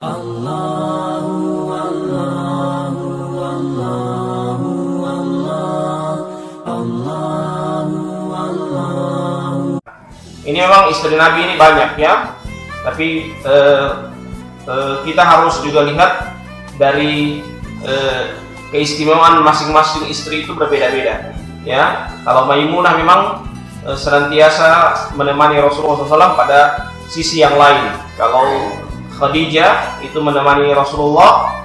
Allahu Allahu Allahu Allahu Allahu. Ini memang istri Nabi ini banyak ya, tapi kita harus juga lihat dari keistimewaan masing-masing istri itu berbeda-beda ya. Kalau Maimunah memang senantiasa menemani Rasulullah SAW pada sisi yang lain. Kalau Khadijah itu menemani Rasulullah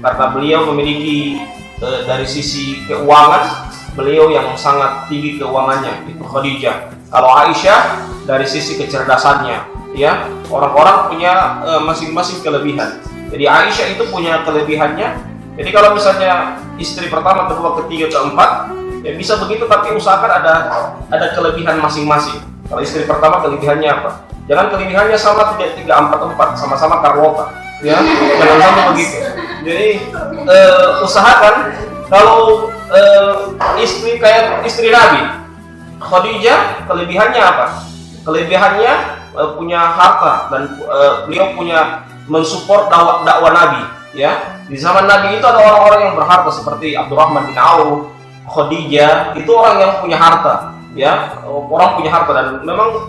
karena beliau memiliki dari sisi keuangan, beliau yang sangat tinggi keuangannya, itu Khadijah. Kalau Aisyah dari sisi kecerdasannya, ya, orang-orang punya masing-masing kelebihan. Jadi Aisyah itu punya kelebihannya. Jadi kalau misalnya istri pertama, kedua, ketiga, keempat, ya bisa begitu, tapi usahakan ada kelebihan masing-masing. Kalau istri pertama kelebihannya apa? Jangan kelebihannya sama 3, 4, 4, sama-sama Carlota, ya. Jangan sampai begitu. Jadi usahakan kalau istri kayak istri Nabi, Khadijah kelebihannya apa? Kelebihannya punya harta dan beliau punya mensupport dakwah Nabi, ya. Di zaman Nabi itu ada orang-orang yang berharta seperti Abdurrahman bin Auf, Khadijah, itu orang yang punya harta, ya. Orang punya harta dan memang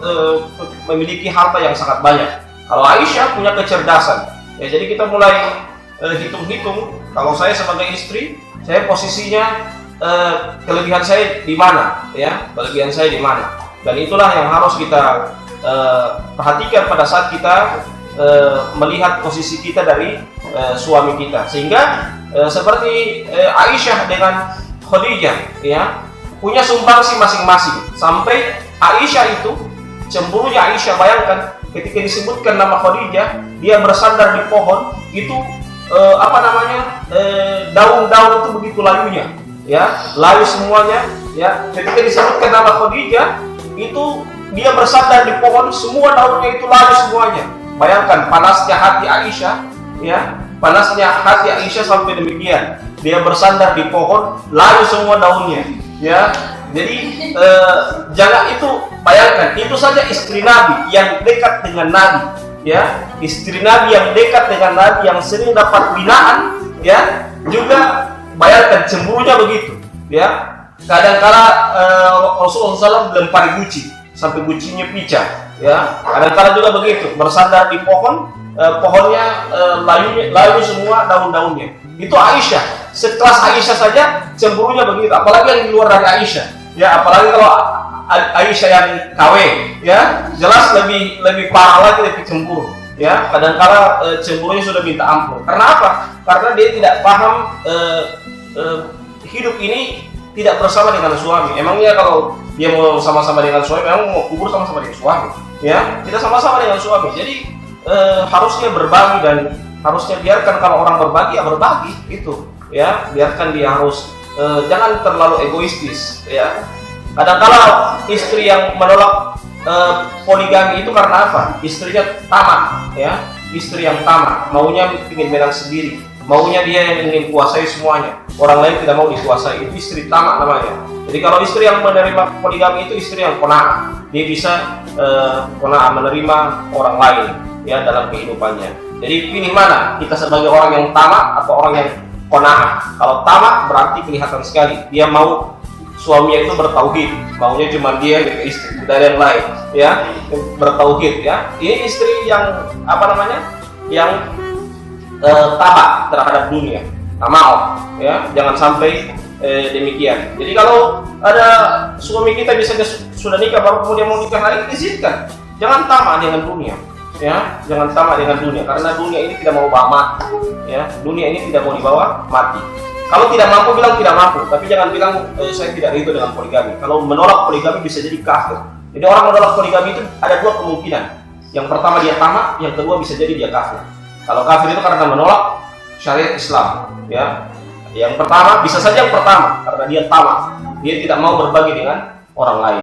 memiliki harta yang sangat banyak. Kalau Aisyah punya kecerdasan, ya. Jadi kita mulai hitung-hitung. Kalau saya sebagai istri, saya posisinya kelebihan saya di mana, ya, kelebihan saya di mana, dan itulah yang harus kita perhatikan pada saat kita melihat posisi kita dari suami kita, sehingga seperti Aisyah dengan Khadijah, ya, punya sumbangsi masing-masing. Sampai Aisyah itu cemburunya Aisyah, bayangkan ketika disebutkan nama Khadijah, dia bersandar di pohon itu daun-daun itu begitu layunya, ya, layu semuanya, ya. Ketika disebutkan nama Khadijah, itu dia bersandar di pohon, semua daunnya itu layu semuanya. Bayangkan panasnya hati Aisyah, ya, panasnya hati Aisyah sampai demikian. Dia bersandar di pohon, layu semua daunnya, ya. Jadi jangan itu, bayangkan itu saja istri Nabi yang dekat dengan Nabi, ya, istri Nabi yang dekat dengan Nabi, yang sering dapat binaan, ya, juga bayangkan cemburunya begitu, ya. Kadang-kala Rasulullah SAW dilempari guci sampai gucinya pecah, ya. Kadang-kala juga begitu, bersandar di pohon, pohonnya layu semua daun-daunnya. Itu Aisyah, sekelas Aisyah saja cemburunya begitu, apalagi yang di luar dari Aisyah, ya. Apalagi kalau Aisyah yang KW, ya, jelas lebih parah lagi, lebih cemburu, ya. Kadang-kala cemburunya sudah minta ampun. Karena apa? Karena dia tidak paham hidup ini tidak bersama dengan suami. Emangnya kalau dia mau sama-sama dengan suami, memang mau kubur sama-sama dengan suami, ya? Tidak sama-sama dengan suami. Jadi harusnya berbagi, dan harusnya biarkan kalau orang berbagi, ya berbagi itu, ya. Biarkan dia harus jangan terlalu egoistis, ya. Kadang-kala istri yang menolak poligami itu karena apa? Istrinya tamak, ya. Istri yang tamak, maunya ingin menang sendiri, maunya dia yang ingin kuasai semuanya, orang lain tidak mau dikuasai. Itu istri tamak namanya. Jadi kalau istri yang menerima poligami itu istri yang qanaah, dia bisa qanaah menerima orang lain, ya, dalam kehidupannya. Jadi pilih mana, kita sebagai orang yang tamak atau orang yang qanaah. Kalau tamak berarti kelihatan sekali dia mau suaminya itu bertauhid, maunya cuma dia dan istri, tidak ada yang lain, ya, bertauhid, ya. Ini istri yang yang tamak terhadap dunia, tamak, ya. Jangan sampai demikian. Jadi kalau ada suami kita misalnya sudah nikah baru kemudian mau nikah lagi, izinkan. Jangan tamak dengan dunia, ya. Jangan tamak dengan dunia, karena dunia ini tidak mau bawa mati, ya. Dunia ini tidak mau dibawa mati. Kalau tidak mampu, bilang tidak mampu, tapi jangan bilang saya tidak ridho dengan poligami. Kalau menolak poligami bisa jadi kafir. Jadi orang menolak poligami itu ada dua kemungkinan. Yang pertama dia tamak, yang kedua bisa jadi dia kafir. Kalau kafir itu karena menolak syariat Islam, ya. Yang pertama, bisa saja yang pertama karena dia tamak, dia tidak mau berbagi dengan orang lain.